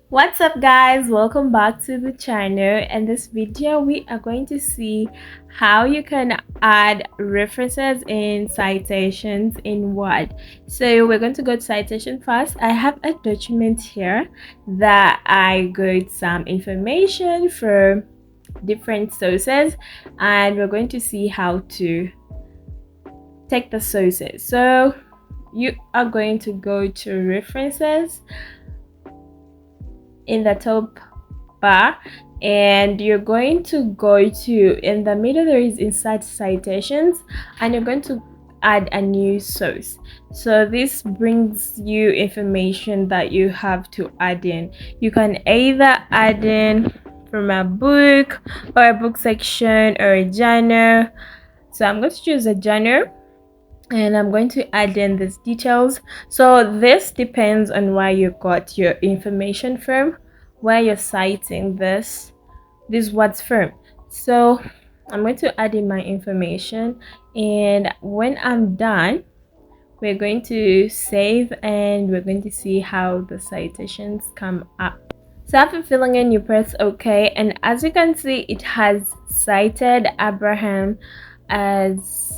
What's up guys, welcome back to the channel. In this video we are going to see how you can add references in citations in Word. So we're going to go to citation first. I have a document here that I got some information from different sources, and we're going to see how to take the sources. So you are going to go to references in the top bar, and you're going to go to, in the middle there is insert citations, and you're going to add a new source. So this brings you information that you have to add in. You can either add in from a book or a book section or a journal. So I'm going to choose a journal, and I'm going to add in these details. So this depends on where you got your information from, where you're citing these words from. So I'm going to add in my information, and when I'm done, we're going to save and we're going to see how the citations come up. So after filling in, you press OK, and as you can see, it has cited Abraham as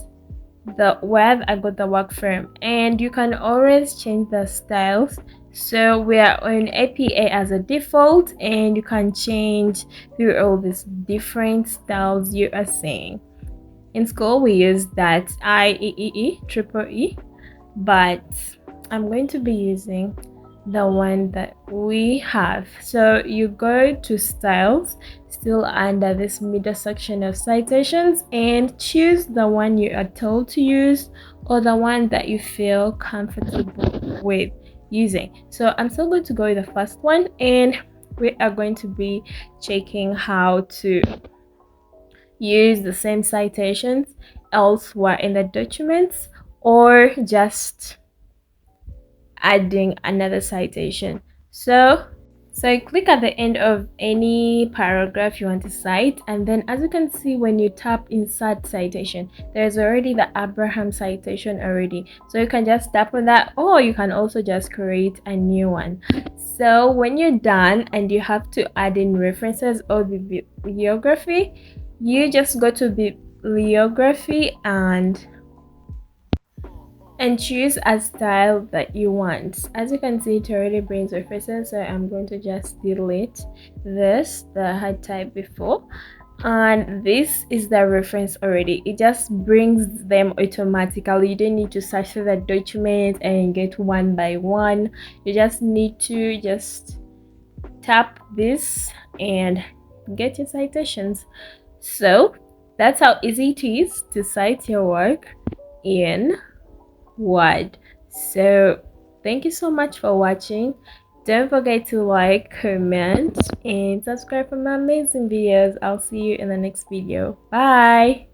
where I got the work from, and you can always change the styles. So we are on APA as a default, and you can change through all these different styles you are seeing. In school we use that IEEE triple E, but I'm going to be using the one that we have. So you go to styles, still under this middle section of citations, and choose the one you are told to use or the one that you feel comfortable with using. So I'm still going to go with the first one, and we are going to be checking how to use the same citations elsewhere in the documents, or just adding another citation. So click at the end of any paragraph you want to cite, and then as you can see, when you tap insert citation, there's already the Abraham citation already. So you can just tap on that, or you can also just create a new one. So when you're done and you have to add in references or bibliography, you just go to bibliography and choose a style that you want. As you can see, it already brings references, so I'm going to just delete this that I had typed before, and this is the reference already. It just brings them automatically. You don't need to search through the document and get one by one. You just need to just tap this and get your citations. So that's how easy it is to cite your work in Word. So thank you so much for watching. Don't forget to like, comment, and subscribe for my amazing videos. I'll see you in the next video. Bye.